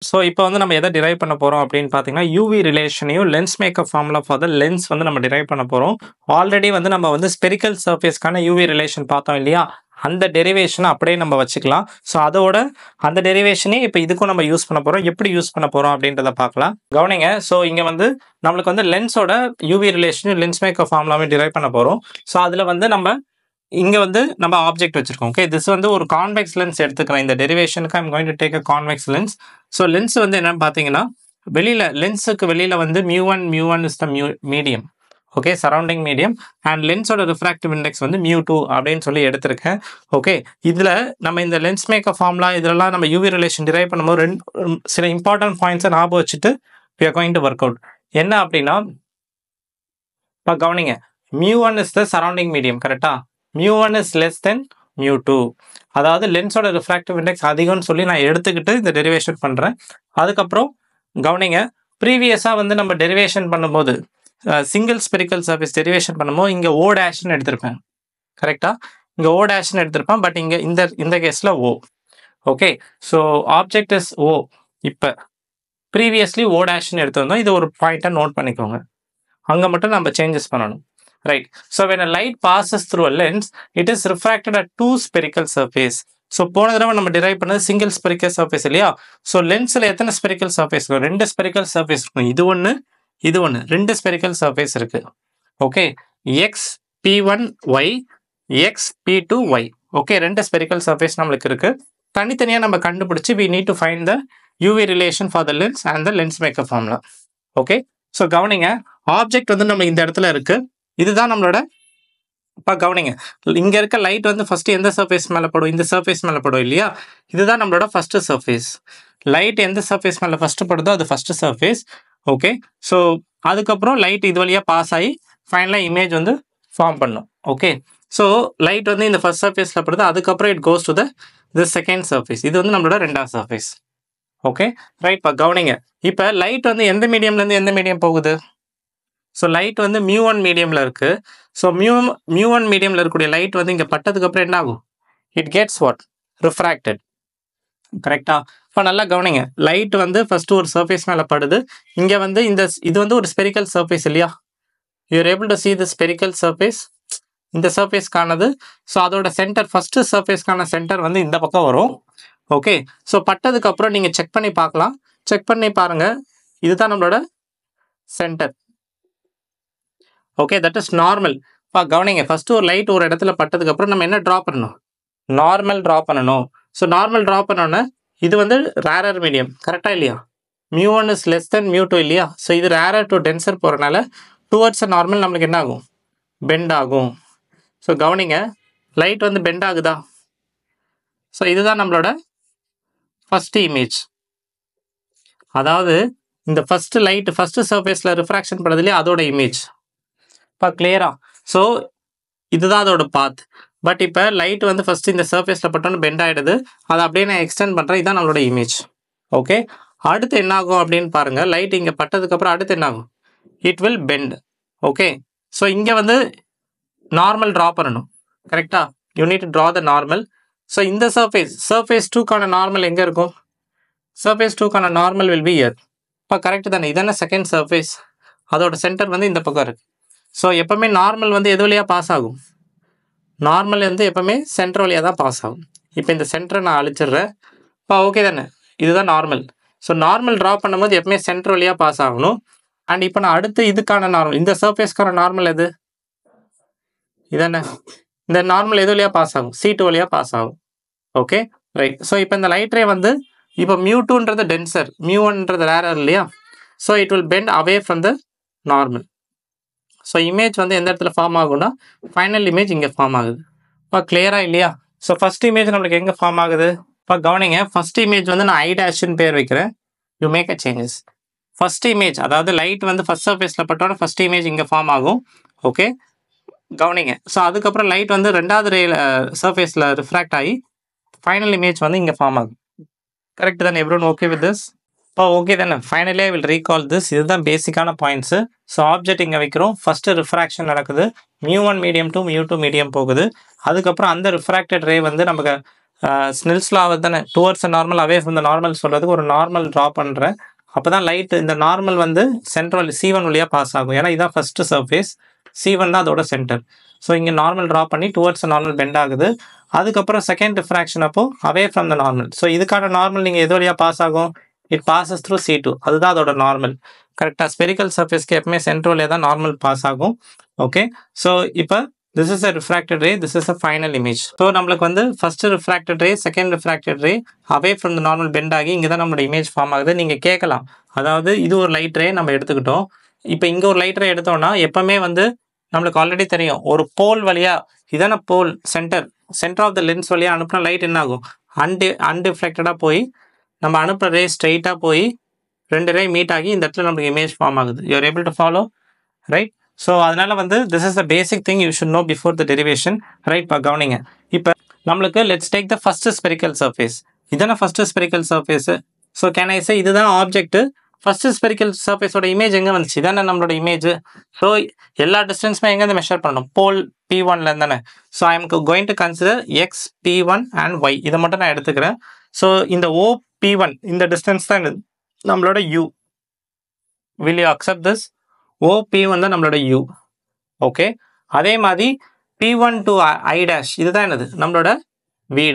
So இப்போ வந்து நம்ம எதை டிரைவ் பண்ண போகிறோம் அப்படின்னு பார்த்தீங்கன்னா யூவி ரிலேஷனையும் lens maker formula for the lens வந்து நம்ம டிரைவ் பண்ண போகிறோம். ஆல்ரெடி வந்து நம்ம வந்து ஸ்பெரிக்கல் சர்ஃபேஸ்க்கான யூவி ரிலேஷன் பார்த்தோம் இல்லையா, அந்த டெரிவேஷனை அப்படியே நம்ம வச்சுக்கலாம். ஸோ அதோட அந்த டெரிவேஷனே இப்போ இதுக்கும் நம்ம யூஸ் பண்ண போகிறோம். எப்படி யூஸ் பண்ண போகிறோம் அப்படின்றத பார்க்கலாம். கவனிங்க. ஸோ இங்கே வந்து நம்மளுக்கு வந்து லென்ஸோட யூவி ரிலேஷனையும் லென்ஸ் மேக்கப் ஃபார்முலாவையும் டிரைவ் பண்ண போகிறோம். ஸோ அதில் வந்து நம்ம இங்கே வந்து நம்ம ஆப்ஜெக்ட் வச்சிருக்கோம். ஓகே, திஸ் வந்து ஒரு கான்வெக்ஸ் லென்ஸ் எடுத்துக்கிறேன். இந்த டெரிவேஷனுக்கு I'm going to take a convex lens. So lens வந்து என்னன்னு பார்த்தீங்கன்னா வெளியில் லென்ஸுக்கு வெளியில் வந்து μ1 is the medium. Okay, surrounding medium. And லென்ஸோட ரிஃப்ராக்டிவ் இண்டெக்ஸ் வந்து μ2 அப்படின்னு சொல்லி எடுத்திருக்கேன். ஓகே, இதில் நம்ம இந்த லென்ஸ் மேக்கப் ஃபார்முலா இதெல்லாம் நம்ம யூவி ரிலேஷன் டிரைவ் பண்ணும்போது சில இம்பார்ட்டன்ட் பாயிண்ட்ஸை ஞாபகம் வச்சுட்டு we are going to work out. என்ன அப்படின்னா இப்போ கவனிங்க, μ1 இஸ் த சரௌண்டிங் மீடியம். கரெக்டா? μ1 is less than μ2. அதாவது லென்ஸோட ரிஃப்ராக்டிவ் இண்டெக்ஸ் அதிகம்னு சொல்லி நான் எடுத்துக்கிட்டு இந்த டெரிவேஷன் பண்ணுறேன். அதுக்கப்புறம் கவனிங்க, ப்ரீவியஸாக வந்து நம்ம டெரிவேஷன் பண்ணும்போது சிங்கிள் ஸ்பெரிக்கல் சர்ஃபேஸ் டெரிவேஷன் பண்ணும்போது இங்கே ஓ டேஷ்னு எடுத்திருப்பேன். கரெக்டாக? இங்கே ஓ டேஷ்னு எடுத்திருப்பேன். பட் இங்கே இந்த கேஸில் ஓ. ஓகே, ஸோ ஆப்ஜெக்ட் இஸ் ஓ. இப்போ ப்ரீவியஸ்லி ஓ டேஷ்னு எடுத்திருந்தோம். இது ஒரு பாயிண்ட்டாக நோட் பண்ணிக்கோங்க. அங்கே மட்டும் நம்ம சேஞ்சஸ் பண்ணணும். Right. So when a light passes through a lens, it is refracted at two spherical surface. So போன தடவை நம்ம டிரைவ் பண்ணது சிங்கிள் ஸ்பெரிக்கல் சர்ஃபேஸ் இல்லையா? ஸோ லென்ஸில் எத்தனை ஸ்பெரிக்கல் சர்ஃபேஸ் இருக்கும்? 2 ஸ்பெரிக்கல் சர்ஃபேஸ் இருக்கும். இது ஒன்று, 2 ஸ்பெரிக்கல் சர்ஃபேஸ் இருக்கு. Okay, X P1y, X P2y. Okay, 2 spherical surface நம்மளுக்கு இருக்கு. தனித்தனியாக நம்ம கண்டுபிடிச்சி we need to find the UV relation for the lens and the lens makeup formula. Okay, so கவனிங்க, ஆப்ஜெக்ட் வந்து நம்ம இந்த இடத்துல இருக்கு. இதுதான் நம்மளோட இப்போ கவனிங்க, இங்கே இருக்க லைட் வந்து ஃபஸ்ட்டு எந்த சர்ஃபேஸ் மேலே படும்? இந்த சர்ஃபேஸ் மேலே படும் இல்லையா? இதுதான் நம்மளோட ஃபஸ்ட்டு சர்ஃபேஸ். லைட் எந்த சர்ஃபேஸ் மேலே ஃபஸ்ட்டு படுதோ அது ஃபஸ்ட்டு சர்ஃபேஸ். ஓகே, ஸோ அதுக்கப்புறம் லைட் இது வழியாக பாஸ் ஆகி ஃபைனலாக இமேஜ் வந்து ஃபார்ம் பண்ணும். ஓகே, ஸோ லைட் வந்து இந்த ஃபஸ்ட் சர்ஃபேஸில் படுது. அதுக்கப்புறம் it goes to the second surface. இது வந்து நம்மளோட 2வது சர்ஃபேஸ். Okay, right. இப்போ கவனிங்க, இப்போ லைட் வந்து எந்த மீடியம்லேருந்து எந்த மீடியம் போகுது? ஸோ லைட் வந்து μ1 மீடியமில் இருக்குது. ஸோ μ1 மீடியமில் இருக்கக்கூடிய லைட் வந்து இங்கே பட்டதுக்கப்புறம் என்ன ஆகும்? It gets what? ரிஃப்ராக்டட். கரெக்டாக? இப்போ நல்லா கவனிங்க, லைட் வந்து ஃபஸ்ட்டு ஒரு சர்ஃபேஸ் மேலே படுது. இங்கே வந்து இது வந்து ஒரு ஸ்பெரிக்கல் சர்ஃபேஸ் இல்லையா? You are able to see the spherical surface. இந்த சர்ஃபேஸ்க்கானது. ஸோ அதோட சென்டர், ஃபஸ்ட்டு சர்ஃபேஸ்க்கான சென்டர் வந்து இந்த பக்கம் வரும். ஓகே, ஸோ பட்டதுக்கப்புறம் நீங்கள் செக் பண்ணி பார்க்கலாம். செக் பண்ணி பாருங்கள், இதுதான் நம்மளோட centre. Okay, that is normal. இப்போ கவனிங்க, ஃபஸ்ட்டு ஒரு லைட் ஒரு இடத்துல பட்டதுக்கப்புறம் நம்ம என்ன ட்ரா பண்ணணும்? நார்மல் ட்ரா பண்ணணும். ஸோ நார்மல் ட்ரா பண்ணோன்னே இது வந்து ரேரர் மீடியம். கரெக்டாக இல்லையா? μ1 இஸ் லெஸ் தென் μ2 இல்லையா? ஸோ இது ரேரர் டு டென்சர் போகிறனால டுவர்ட்ஸ் நார்மல் நம்மளுக்கு என்ன ஆகும்? பெண்ட் ஆகும். ஸோ கவனிங்க, லைட் வந்து பெண்ட் ஆகுதா? ஸோ இதுதான் நம்மளோட ஃபஸ்ட்டு இமேஜ். அதாவது இந்த ஃபஸ்ட்டு லைட் ஃபஸ்ட்டு சர்ஃபேஸில் ரிஃப்ராக்ஷன் படுது இல்லையா, அதோட இமேஜ். இப்போ கிளியரா? ஸோ இதுதான் அதோட பாத். பட் இப்போ லைட் வந்து ஃபஸ்ட்டு இந்த சர்ஃபேஸில் பட்டோன்னு பெண்ட் ஆகிடுது. அதை அப்படியே நான் எக்ஸ்டெண்ட் பண்ணுறேன். இதுதான் நம்மளோட இமேஜ். ஓகே, அடுத்து என்ன ஆகும் அப்படின்னு பாருங்கள். லைட் இங்கே பட்டதுக்கப்புறம் அடுத்து என்ன ஆகும்? It will bend. Okay, so இங்கே வந்து நார்மல் ட்ரா பண்ணணும். கரெக்டாக? You need to draw the normal. So இந்த சர்ஃபேஸ் 2க்கான நார்மல் எங்கே இருக்கும்? சர்ஃபேஸ் 2க்கான நார்மல் வில் பி இயர். இப்போ கரெக்டு தானே? இதான செகண்ட் சர்ஃபேஸ். அதோட சென்டர் வந்து இந்த பக்கம் இருக்குது. ஸோ எப்போவுமே நார்மல் வந்து எது வழியாக பாஸ் ஆகும்? நார்மல் வந்து எப்போவுமே சென்டர் வழியாக தான் பாஸ் ஆகும். இப்போ இந்த சென்டரை நான் அழிச்சிடுறேன். இப்போ ஓகே தானே? இதுதான் நார்மல். ஸோ நார்மல் ட்ரா பண்ணும்போது எப்பவுமே சென்டர் வழியாக பாஸ் ஆகணும். அண்ட் இப்போ நான் அடுத்து இதுக்கான நார்மல், இந்த சர்ஃபேஸ்க்கான நார்மல் எது? இதானே? இந்த நார்மல் எது வழியாக பாஸ் ஆகும்? C2 வழியாக பாஸ் ஆகும். Okay, right. ஸோ இப்போ இந்த லைட் ரே வந்து இப்போ μ2ன்றது டென்சர், μ1ன்றது ரேரர் இல்லையா? So it will bend away from the normal. So image வந்து எந்த இடத்துல ஃபார்ம் ஆகும்னா ஃபைனல் இமேஜ் இங்கே ஃபார்ம் ஆகுது. இப்போ கிளியராக இல்லையா? ஸோ ஃபஸ்ட் இமேஜ் நம்மளுக்கு எங்கே ஃபார்ம் ஆகுது? இப்போ கவனிங்க, ஃபஸ்ட் இமேஜ் வந்து நான் I' பேர் வைக்கிறேன். You make a changes. First image, அதாவது லைட் வந்து ஃபஸ்ட் சர்ஃபேஸில் பட்டோட ஃபஸ்ட் இமேஜ் இங்கே ஃபார்ம் ஆகும். ஓகே, கவனிங்க. ஸோ அதுக்கப்புறம் லைட் வந்து 2வது ரேல சர்ஃபேஸில் ரிஃப்ராக்ட் ஆகி ஃபைனல் இமேஜ் வந்து இங்கே ஃபார்ம் ஆகும். கரெக்ட் தானே? Everyone okay with this? இப்போ ஓகே தானே? Finally I will recall this. இதுதான் பேசிக்கான பாயிண்ட்ஸு. ஸோ ஆப்ஜெக்ட் இங்கே வைக்கிறோம். ஃபஸ்ட்டு ரிஃப்ராக்ஷன் நடக்குது. μ1 மீடியம் டு μ2 மீடியம் போகுது. அதுக்கப்புறம் அந்த ரிஃப்ராக்டட் ரே வந்து நமக்கு ஸ்னெல்ஸ் லா தானே towards normal away from the normal சொல்கிறதுக்கு ஒரு நார்மல் ட்ரா பண்ணுறேன். அப்போ தான் லைட் இந்த நார்மல் வந்து சென்ட்ரல் C1 வழியாக பாஸ் ஆகும். ஏன்னா இதான் ஃபஸ்ட்டு சர்ஃபேஸ், C1 தான் அதோட சென்டர். ஸோ இங்கே நார்மல் ட்ரா பண்ணி டுவர்ட்ஸ் நார்மல் பெண்ட் ஆகுது. அதுக்கப்புறம் செகண்ட் ரிஃப்ராக்ஷன் அப்போ அவே ஃப்ரம் த நார்மல். ஸோ இதுக்கான நார்மல் நீங்கள் எது வழியாக பாஸ் ஆகும்? It bosses through C2. அதுதான் அதோட நார்மல். கரெக்டாக ஸ்பெரிக்கல் சர்ஃபேஸ்க்கு எப்பவுமே சென்ட்ரல் வழியாக தான் நார்மல் பாஸ் ஆகும். ஓகே, ஸோ இப்போ this is a refracted ray, this is a final image. So நம்மளுக்கு வந்து first refracted ray, second refracted ray away from the normal bend ஆகி இங்கே தான் நம்மளோட இமேஜ் ஃபார்ம் ஆகுது. நீங்கள் கேட்கலாம், அதாவது இது ஒரு லைட் ரே நம்ம எடுத்துக்கிட்டோம், இப்போ இங்கே ஒரு லைட் ரே எடுத்தோம்னா எப்பவுமே வந்து நம்மளுக்கு ஆல்ரெடி தெரியும் ஒரு போல் வழியாக இதான போல் சென்டர் ஆஃப் த லென்ஸ் வழியாக அனுப்புன லைட் என்ன ஆகும்? அன்டிஃப்ளெக்டடாக போய் நம்ம அனுப்புகிற ரே ஸ்ட்ரைட்டாக போய் ரெண்டு ரே மீட் ஆகி இந்த இடத்துல நம்மளுக்கு இமேஜ் ஃபார்ம் ஆகுது. You are able to follow, right? So அதனால வந்து this is the basic thing you should know before the derivation, right? இப்போ கவனிங்க, இப்போ நம்மளுக்கு let's take the first spherical surface. இதான first spherical surface. So can I say இதுதான் object. First spherical சர்ஃபேஸோட image எங்கே வந்துச்சு? இதானே நம்மளோட இமேஜ். ஸோ எல்லா டிஸ்டன்ஸுமே எங்கேருந்து மெஷர் பண்ணணும்? போல் P1லேருந்து தானே. So I am going to consider X, P1 and Y. இதை மட்டும் நான் எடுத்துக்கிறேன். ஸோ இந்த OP1 இந்த டிஸ்டன்ஸ் தான் நம்மளோட U. Will you accept this? OP1 தான் நம்மளோட U. ஓகே, அதே மாதிரி P1 to I' இதுதான் என்னது? நம்மளோட V'.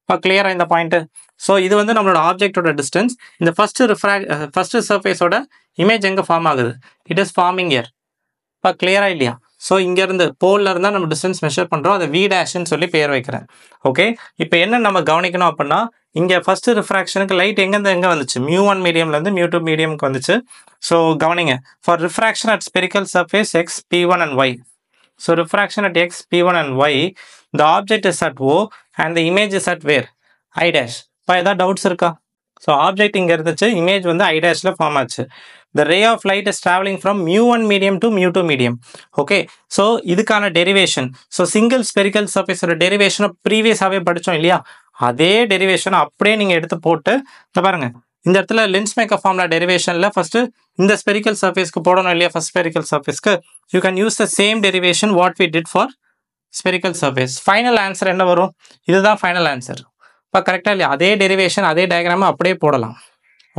இப்போ கிளியராக இந்த பாயிண்ட்டு. ஸோ இது வந்து நம்மளோட ஆப்ஜெக்டோட டிஸ்டன்ஸ். இந்த ஃபர்ஸ்ட் சர்ஃபேஸோட இமேஜ் எங்கே ஃபார்ம் ஆகுது? It is farming year. இப்போ கிளியராக இல்லையா? ஸோ இங்கேருந்து போலில் இருந்தால் நம்ம டிஸ்டன்ஸ் மெஷர் பண்ணுறோம், அதை V''ன்னு சொல்லி பேர் வைக்கிறேன். ஓகே, இப்போ என்ன நம்ம கவனிக்கணும் அப்படின்னா, இங்கே ஃபஸ்ட்டு ரிஃப்ராக்ஷனுக்கு லைட் எங்கேருந்து எங்கே வந்துச்சு? μ1 மீடியம்லேருந்து μ2 மீடியம்க்கு வந்துச்சு. ஸோ கவனிங்க, for refraction at spherical surface X, P1 and Y. So refraction at X, P1 and Y, the object is at O and the image is at where? I'. இப்போ ஏதாவது doubts இருக்கா? So object இங்கே இருந்துச்சு, image வந்து I'-ல form ஆச்சு. The ray of light is traveling from μ1 medium to μ2 medium. Okay, so இதுக்கான derivation, so single spherical சர்ஃபேஸோட டெரிவேஷனை ப்ரீவியஸாகவே படித்தோம் இல்லையா? அதே டெரிவேஷனை அப்படியே நீங்கள் எடுத்து போட்டு இந்த பாருங்க, இந்த இடத்துல லென்ஸ் மேக்கர் ஃபார்முலா டெரிவேஷனில் ஃபஸ்ட்டு இந்த ஸ்பெரிக்கல் சர்ஃபேஸ்க்கு போடணும் இல்லையா? ஃபர்ஸ்ட் ஸ்பெரிக்கல் சர்ஃபேஸ்க்கு you can use the same derivation what we did for spherical surface. Final answer என்ன வரும்? இதுதான் ஃபைனல் ஆன்சர். இப்போ கரெக்டாக இல்லையா? அதே டெரிவேஷன் அதே டயக்ராமை அப்படியே போடலாம்.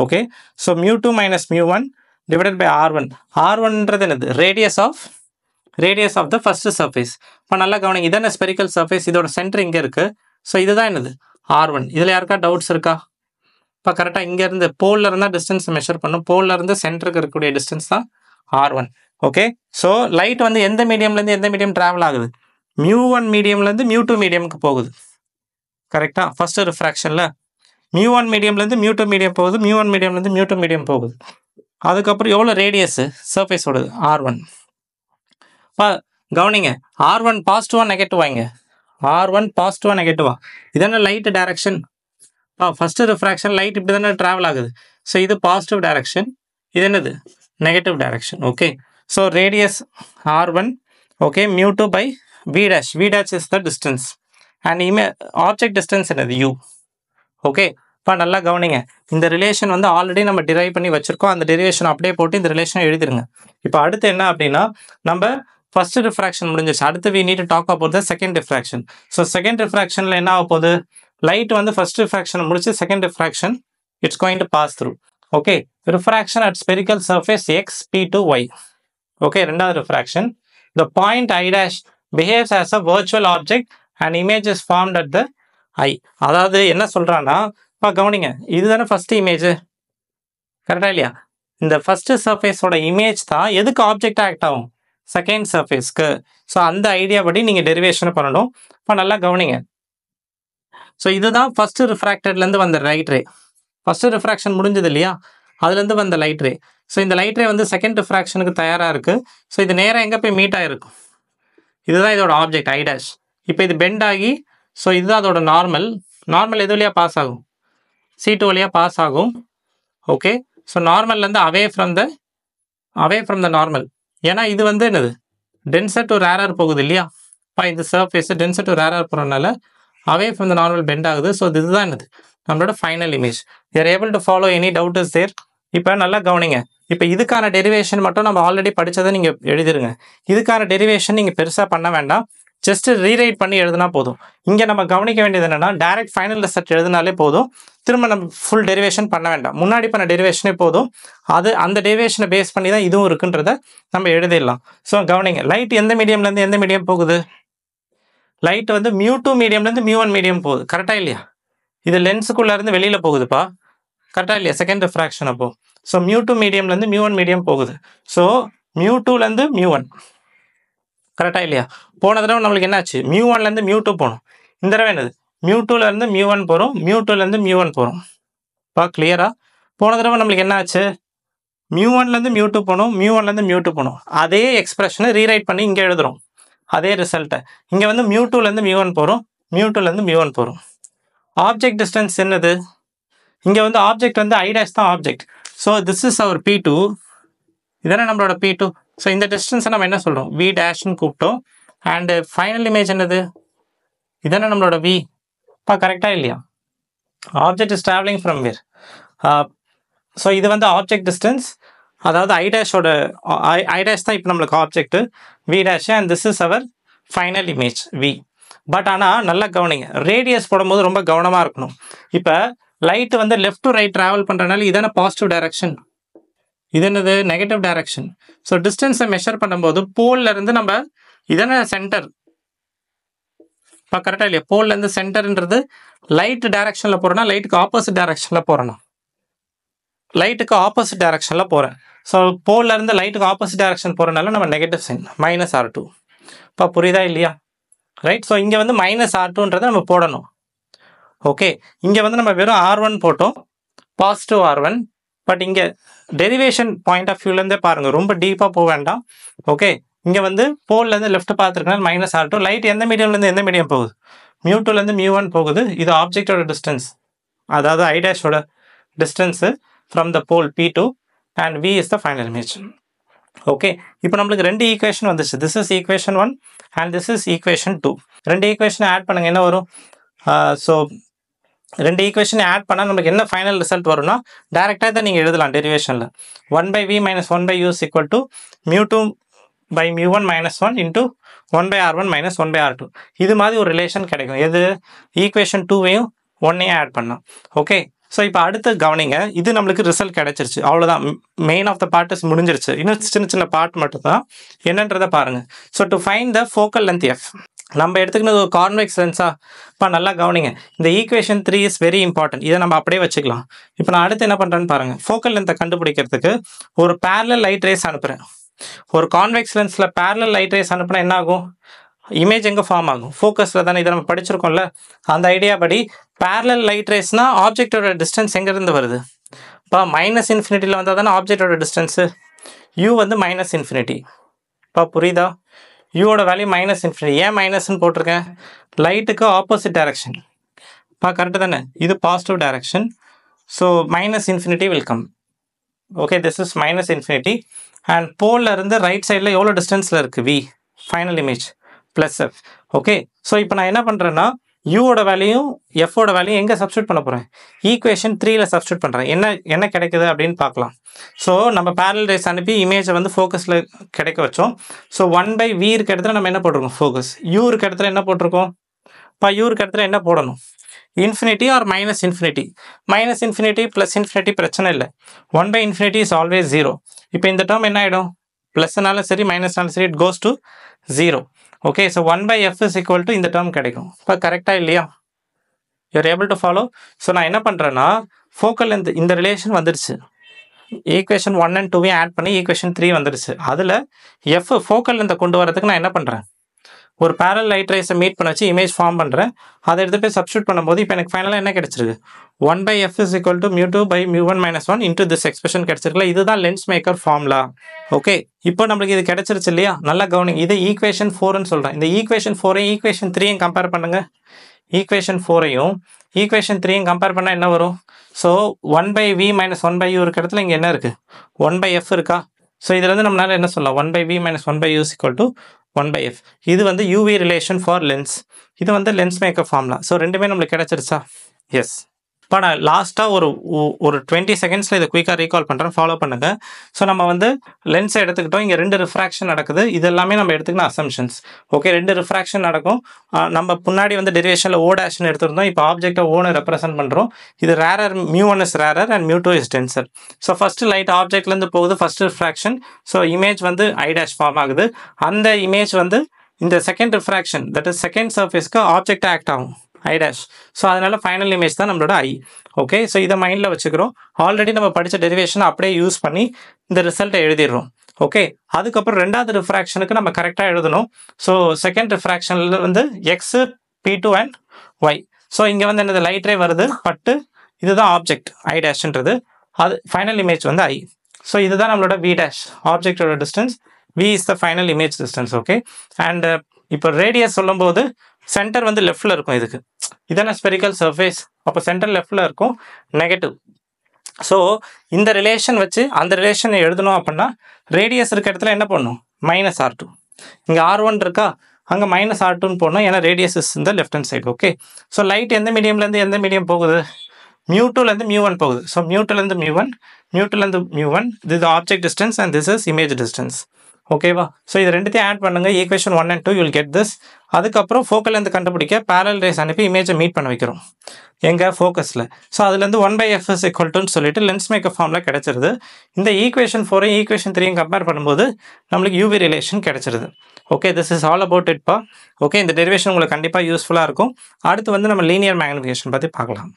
Okay, so μ2 minus μ1 divided by R1. R1ன்றது என்னது? Radius of the first surface. இப்போ நல்லா கவனிங்க, இதான ஸ்பெரிக்கல் சர்ஃபேஸ், இதோட சென்டர் இங்கே இருக்குது. ஸோ இதுதான் என்னது? R1. இதில் யாருக்கா டவுட்ஸ் இருக்கா? இப்போ கரெக்டாக இங்கேருந்து போலில் இருந்தால் டிஸ்டன்ஸ் மெஷர் பண்ணும், போலில் இருந்து சென்டருக்கு இருக்கக்கூடிய டிஸ்டன்ஸ் தான் R1. ஓகே, ஸோ லைட் வந்து எந்த மீடியம்லேருந்து எந்த மீடியம் ட்ராவல் ஆகுது? μ1 மீடியம்லேருந்து μ2 மீடியமுக்கு போகுது. கரெக்டாக ஃபஸ்ட்டு ரிஃப்ராக்ஷனில் μ1 மீடியம்லேருந்து μ2 மீடியம் போகுது, μ1 மீடியம்லேருந்து μ2 மீடியம் போகுது. அதுக்கப்புறம் எவ்வளோ ரேடியஸு சர்ஃபேஸோடது? R1. இப்போ கவனிங்க, R1 பாசிட்டிவா நெகட்டிவா? இங்கே R1 பாசிட்டிவா நெகட்டிவா? இதான light direction. First refraction light இப்படி தானே ட்ராவல் ஆகுது. ஸோ இது பாசிட்டிவ் டைரக்ஷன், இது என்னது? Negative direction. Okay, so radius R1, okay, μ2 by V' is the distance and object distance என்னது? U. ஓகே, இப்போ நல்லா கவனிங்க, இந்த ரிலேஷன் வந்து ஆல்ரெடி நம்ம டிரைவ் பண்ணி வச்சுருக்கோம். அந்த டெரிவேஷன் அப்படியே போட்டு இந்த ரிலேஷனை எழுதிருங்க. இப்போ அடுத்து என்ன அப்படின்னா, நம்ம ஃபர்ஸ்ட் ரிஃப்ராக்ஷன் முடிஞ்சிச்சு, அடுத்து we need to talk about the second refraction. So second ரிஃப்ராக்ஷனில் என்ன ஆக போகுது? லைட் வந்து ஃபர்ஸ்ட் ரிஃப்ராக்ஷன் முடிச்சு second refraction it's going to pass through. Okay, refraction at spherical surface X, P2Y. Okay, ரெண்டாவது refraction. The point I' behaves as a virtual object and image is formed at the I. அதாவது என்ன சொல்கிறான்னா, இப்போ கவனிங்க, இதுதானே first image, கரெக்டாக இல்லையா? இந்த ஃபஸ்ட்டு சர்ஃபேஸோட இமேஜ் தான் எதுக்கு ஆப்ஜெக்டாக ஆக்ட் ஆகும்? செகண்ட் சர்ஃபேஸ்க்கு. ஸோ அந்த ஐடியா படி நீங்கள் டெரிவேஷனை பண்ணணும். இப்போ நல்லா கவனிங்க, ஸோ இதுதான் ஃபஸ்ட்டு ரிஃப்ராக்டட்லேருந்து வந்த லைட் ரே. ஃபஸ்ட்டு ரிஃப்ராக்ஷன் முடிஞ்சது இல்லையா? அதுலேருந்து வந்த லைட் ரே. ஸோ இந்த லைட் ரே வந்து செகண்ட் ரிஃப்ராக்ஷனுக்கு தயாராக இருக்குது. ஸோ இது நேராக எங்கே போய் மீட் ஆகிருக்கும்? இதுதான் இதோட ஆப்ஜெக்ட் I'. இப்போ இது பெண்ட் ஆகி, ஸோ இதுதான் அதோட நார்மல் எது வழியாக பாஸ் ஆகும்? C2 வழியாக பாஸ் ஆகும். ஓகே, ஸோ நார்மல்லேருந்து அவே ஃப்ரம் த நார்மல். ஏன்னா இது வந்து என்னது? டென்சர் டு ரேரர் போகுது இல்லையா? இப்போ இந்த சர்ஃபேஸ் டென்சர் டு ரேரர் போகிறதுனால away from the normal bend ஆகுது. ஸோ இதுதான் என்னது? நம்மளோட final image. You are able to follow any doubt is there? இப்போ நல்லா கவனிங்க, இப்போ இதுக்கான டெரிவேஷன் மட்டும் நம்ம ஆல்ரெடி படித்ததை நீங்கள் எழுதிருங்க. இதுக்கான டெரிவேஷன் நீங்கள் பெருசாக பண்ண வேண்டாம். ஜஸ்ட் ரீரைட் பண்ணி எழுதினா போதும். இங்கே நம்ம கவனிக்க வேண்டியது என்னன்னா, டைரக்ட் ஃபைனல் ரிசல்ட் எழுதினாலே போதும். திரும்ப நம்ம ஃபுல் டெரிவேஷன் பண்ண வேண்டாம். முன்னாடி பண்ண டெரிவேஷனே போதும். அந்த டெரிவேஷனை பேஸ் பண்ணி தான் இதுவும் இருக்குன்றத நம்ம எழுதிடலாம். ஸோ கவனிங்க, லைட் எந்த மீடியம்லேருந்து எந்த மீடியம் போகுது? லைட் வந்து μ2 மீடியம்லேருந்து μ1 மீடியம் போகுது. கரெக்டாக இல்லையா? இது லென்ஸுக்குள்ளேருந்து வெளியில் போகுதுப்பா. கரெக்டாக இல்லையா? செகண்ட் ரிஃப்ராக்ஷன் அப்போ. ஸோ μ2 மீடியம்லேருந்து μ1 மீடியம் போகுது. ஸோ μ2லேருந்து μ1. கரெக்டாக இல்லையா? போன தடவை நம்மளுக்கு என்னாச்சு? μ1லேருந்து μ2 போகணும். இந்த தடவை என்னது? μ2லேருந்து μ1 போகிறோம், μ2லேருந்து μ1 போகிறோம். பா கிளியரா? போன தடவை நம்மளுக்கு என்ன ஆச்சு? μ1லேருந்து μ2 போகணும், μ1லேருந்து μ2 போகணும். அதே எக்ஸ்பிரஷனை ரீரைட் பண்ணி இங்கே எழுதுகிறோம். அதே ரிசல்ட்டை இங்கே வந்து μ2லேருந்து μ1 போகிறோம், μ2லேருந்து μ1 போகிறோம். ஆப்ஜெக்ட் டிஸ்டன்ஸ் என்னது? இங்கே வந்து ஆப்ஜெக்ட் வந்து I' தான் object. So this is our P2. இதானே நம்மளோட P2. ஸோ இந்த டிஸ்டன்ஸை நம்ம என்ன சொல்கிறோம்? V' கூப்பிட்டோம். அண்டு ஃபைனல் இமேஜ் என்னது? இதானே நம்மளோட V. பா கரெக்டாக இல்லையா? Object is travelling from where. So இது வந்து ஆப்ஜெக்ட் டிஸ்டன்ஸ், அதாவது I' தான் இப்போ நம்மளுக்கு object V' and this is our final image V. But ஆனால் நல்லா கவனிங்க, ரேடியஸ் போடும்போது ரொம்ப கவனமாக இருக்கணும். இப்போ லைட் வந்து லெஃப்ட் டு ரைட் ட்ராவல் பண்ணுறதுனால இதான பாசிட்டிவ் டைரக்ஷன், இது என்னது நெகட்டிவ் டைரக்ஷன். ஸோ டிஸ்டன்ஸை மெஷர் பண்ணும்போது போல்லேருந்து நம்ம இதான சென்டர். இப்போ கரெக்டாக இல்லையா? போல்லேருந்து சென்டர்ன்றது லைட் டைரக்ஷனில் போகிறோன்னா லைட்டுக்கு ஆப்போசிட் டைரக்ஷனில் போகிறேன்னா லைட்டுக்கு ஆப்போசிட் டைரக்ஷனில் போகிறேன். ஸோ போல்லேருந்து லைட்டுக்கு ஆப்போசிட் டைரக்ஷன் போகிறனால நம்ம நெகட்டிவ் சைன் -R2. இப்போ புரியுதா இல்லையா? ரைட். ஸோ இங்கே வந்து -R2ன்றதை நம்ம போடணும். ஓகே, இங்கே வந்து நம்ம வெறும் R1 போட்டோம், பாசிட்டிவ் R1. பட் இங்கே டெரிவேஷன் பாயிண்ட் ஆஃப் வியூலேருந்தே பாருங்கள், ரொம்ப டீப்பாக போக வேண்டாம். ஓகே, இங்கே வந்து போல்லேருந்து லெஃப்ட் பார்த்துருக்கனால -R2. லைட் எந்த மீடியம்லேருந்து எந்த மீடியம் போகுது? μ2லேருந்து μ1 போகுது. இது ஆப்ஜெக்டோட டிஸ்டன்ஸ், அதாவது I' distance from the pole P2 and V is the final image. Okay, இப்போ நம்மளுக்கு ரெண்டு ஈக்குவேஷன் வந்துச்சு. This is equation 1 and this is equation 2. ரெண்டு ஈக்குவேஷனை ஆட் பண்ணுங்க, என்ன வரும்? ஸோ ரெண்டு ஈக்குவேஷனை ஆட் பண்ணால் நம்மளுக்கு என்ன ஃபைனல் ரிசல்ட் வரும்னா, டேரெக்டாக தான் நீங்கள் எழுதலாம் டெரிவேஷனில். 1/v - 1/u is equal to μ2/μ1 - 1 into 1/r1 - 1/r2. இது மாதிரி ஒரு ரிலேஷன் கிடைக்கும். எது? ஈக்குவேஷன் 2வையும் 1ஐயும் ஆட் பண்ணலாம். ஓகே, ஸோ இப்போ அடுத்து கவனிங்க, இது நம்மளுக்கு ரிசல்ட் கிடைச்சிருச்சு. அவ்வளோதான், மெயின் ஆஃப் த பார்ட் முடிஞ்சிருச்சு. இன்னும் சின்ன சின்ன பார்ட் மட்டும் தான் என்னன்றதை பாருங்கள். So to find the focal length F, நம்ம எடுத்துக்கினது ஒரு கான்வெக்ஸ் லென்ஸா? இப்போ நல்லா கவனிங்க, இந்த ஈக்குவேஷன் 3 இஸ் வெரி இம்பார்ட்டன்ட். இதை நம்ம அப்படியே வச்சுக்கலாம். இப்போ நான் அடுத்து என்ன பண்ணுறேன்னு பாருங்கள். ஃபோக்கல் லென்த்தை கண்டுபிடிக்கிறதுக்கு ஒரு பேரலல் லைட் ரேஸ் அனுப்புகிறேன். ஒரு கான்வெக்ஸ் லென்ஸில் பேரலல் லைட் ரேஸ் அனுப்புனா என்ன ஆகும்? இமேஜ் எங்கே ஃபார்ம் ஆகும்? ஃபோக்கஸில் தானே. இதை நம்ம படிச்சிருக்கோம்ல, அந்த ஐடியா படி பேரலல் லைட் ரேஸ்னா ஆப்ஜெக்டோட டிஸ்டன்ஸ் எங்கேருந்து வருது? இப்போ -∞ வந்தால் தானே ஆப்ஜெக்டோட டிஸ்டன்ஸு. U வந்து -∞. இப்போ புரியுதா? யூவோட வேல்யூ -∞. ஏன் மைனஸ்ன்னு போட்டிருக்கேன்? லைட்டுக்கு ஆப்போசிட் டைரக்ஷன். இப்போ கரெக்டு தானே? இது positive direction. So -∞ will come. Okay, this is -∞. And போலில் இருந்து ரைட் சைடில் எவ்வளோ டிஸ்டன்ஸில் இருக்குது? V final image +F. Okay, so இப்போ நான் என்ன பண்ணுறேன்னா, யூவோட வேல்யூயும் எஃபோட வேல்யூ எங்கே சப்ஸ்டியூட் பண்ண போகிறேன்? ஈக்குவேஷன் 3ல் சப்ஸ்டியூட் பண்ணுறேன். என்ன கிடைக்குது அப்படின்னு பார்க்கலாம். ஸோ நம்ம பேரலல் ரேஸ் அனுப்பி இமேஜை வந்து ஃபோக்கஸில் கிடைக்க வச்சோம். ஸோ 1/v இருக்க இடத்துல நம்ம என்ன போட்டிருக்கோம்? ஃபோக்கஸ். யூ இருக்க இடத்துல என்ன போட்டிருக்கோம்? இப்போ யூ இருக்க இடத்துல என்ன போடணும்? Infinity R -∞. -∞ +∞ பிரச்சனை இல்லை. 1/∞ இஸ் ஆல்வேஸ் 0. இப்போ இந்த டேர்ம் என்ன ஆகிடும்? ப்ளஸ்னாலும் சரி மைனஸ்னாலும் சரி, it goes to 0. Okay, so 1/f is equal to இந்த டேர்ம் கிடைக்கும். இப்போ கரெக்டாக இல்லையா? You are able to follow? So நான் என்ன பண்ணுறேன்னா, ஃபோக்கல் லென்த் இந்த ரிலேஷன் வந்துடுச்சு. ஈக்குவேஷன் 1 and 2வையும் ஆட் பண்ணி ஈக்குவேஷன் 3 வந்துடுச்சு. அதில் எஃப் ஃபோக்கல் லென்த்தை கொண்டு வரதுக்கு நான் என்ன பண்ணுறேன்? ஒரு பேரல் லைட் ரேஸை மீட் பண்ண வச்சு இமேஜ் ஃபார்ம் பண்ணுறேன். அதை எடுத்து போய் சப்ஸ்டியூட் பண்ணும்போது இப்போ எனக்கு ஃபைனலாக என்ன கிடைச்சிருக்கு? 1/f is equal to μ2/μ1 - 1 into this expression கிடைச்சிருக்குல்ல. இதுதான் லென்ஸ் மேக்கர் ஃபார்முலா. ஓகே, இப்போ நம்மளுக்கு இது கிடைச்சிருச்சு இல்லையா? நல்லா கவனிங்க, இது ஈக்குவேஷன் 4ன்னு சொல்கிறேன். இந்த ஈக்குவேஷன் 4ஐயும் ஈக்குவேஷன் 3ஐயும் கம்பேர் பண்ணுங்கள். ஈக்குவேஷன் 4ஐயும் ஈக்குவேஷன் 3ஐயும் கம்பேர் பண்ணால் என்ன வரும்? ஸோ 1/v - 1/u இருக்க இடத்துல இங்கே என்ன இருக்குது? 1/f இருக்கா? ஸோ இதுலேருந்து நம்மளால என்ன சொல்லலாம்? 1/v - 1/u is equal to 1/f. இது வந்து UV ரிலேஷன் ஃபார் லென்ஸ். இது வந்து லென்ஸ் மேக்கர் ஃபார்முலா. ஸோ ரெண்டுமே நம்மளுக்கு கிடைச்சிருச்சா? எஸ். இப்போ நான் லாஸ்ட்டாக ஒரு 20 செகண்ட்ஸில் இதை குயிக்காக ரீகால் பண்ணுறேன், ஃபாலோ பண்ணுங்க. ஸோ நம்ம வந்து லென்ஸை எடுத்துக்கிட்டோம், இங்கே 2 ரிஃப்ராக்ஷன் நடக்குது, இது எல்லாமே நம்ம எடுத்துக்கணும் அசம்ஷன்ஸ். ஓகே, 2 ரிஃப்ராக்ஷன் நடக்கும். நம்ம முன்னாடி வந்து டெரிவேஷனில் ஓ டேஷ்னு எடுத்திருந்தோம், இப்போ ஆப்ஜெக்டை ஓன்னு ரெப்ரசென்ட் பண்ணுறோம். இது rarer, μ1 is rarer and μ2 is denser. So first light ஆப்ஜெக்ட்லேருந்து போகுது, ஃபஸ்ட் ரிஃப்ராக்ஷன். ஸோ இமேஜ் வந்து ஐ டேஷ் ஃபார்ம் ஆகுது. அந்த இமேஜ் வந்து இந்த second refraction, that is second சர்ஃபேஸ்க்கு ஆப்ஜெக்ட் ஆக்ட் ஆகும், ஐ டேஷ். ஸோ அதனால ஃபைனல் இமேஜ் தான் நம்மளோட ஐ. ஓகே, ஸோ இதை மைண்டில் வச்சுக்கிறோம். ஆல்ரெடி நம்ம படித்த டெரிவேஷனை அப்படியே யூஸ் பண்ணி இந்த ரிசல்ட்டை எழுதிடுறோம். ஓகே, அதுக்கப்புறம் ரெண்டாவது ரிஃப்ராக்ஷனுக்கு நம்ம கரெக்டாக எழுதணும். ஸோ செகண்ட் ரிஃப்ராக்ஷனில் வந்து x, P2 and Y. So இங்கே வந்து என்னது லைட் ரே வருது, பட்டு இதுதான் ஆப்ஜெக்ட் ஐ டேஷ்ன்றது, அது ஃபைனல் இமேஜ் வந்து ஐ. ஸோ இதுதான் நம்மளோட வி டேஷ், ஆப்ஜெக்டோட distance. V is the final image distance. Okay, and இப்போ ரேடியஸ் சொல்லும்போது சென்டர் வந்து லெஃப்டில் இருக்கும். இதுக்கு இதான ஸ்பெரிக்கல் சர்ஃபேஸ், அப்போ சென்டர் லெஃப்டில் இருக்கும், நெகட்டிவ். ஸோ இந்த ரிலேஷன் வச்சு அந்த ரிலேஷனை எழுதணும் அப்படின்னா ரேடியஸ் இருக்க இடத்துல என்ன பண்ணணும், -R2. இங்கே R1 இருக்கா, அங்கே -R2ன்னு போடணும், ஏன்னா ரேடியஸ் இஸ் இந்த left hand side. Okay, so light எந்த மீடியம்லேருந்து எந்த மீடியம் போகுது, μ2லேருந்து μ1 போகுது. ஸோ μ2லேருந்து μ1, μ2லேருந்து μ1, this object distance and this is image distance. ஓகேவா, ஸோ இது ரெண்டுத்தையும் ஆட் பண்ணுங்க, equation 1 and 2 you will get this. அதுக்கப்புறம் ஃபோக்கல்லேருந்து கண்டுபிடிக்க பேரல் ரேஸ் அனுப்பி இமேஜை மீட் பண்ண வைக்கிறோம் எங்கள் ஃபோக்கஸில். ஸோ அதுலேருந்து 1/f is equal to சொல்லிட்டு லென்ஸ் மேக்கப் ஃபார்மில் கிடச்சிருது. இந்த ஈக்குவேஷன் 4 ஈக்குவேஷன் 3 கம்பேர் பண்ணும்போது நம்மளுக்கு யூவி ரிலேஷன் கிடச்சிருது. Okay, this is all about இட்பா. ஓகே, இந்த டெரிவேஷன் உங்களுக்கு கண்டிப்பாக யூஸ்ஃபுல்லாக இருக்கும். அடுத்து வந்து நம்ம லீனியர் மேக்னிஃபிகேஷன் பற்றி பார்க்கலாம்.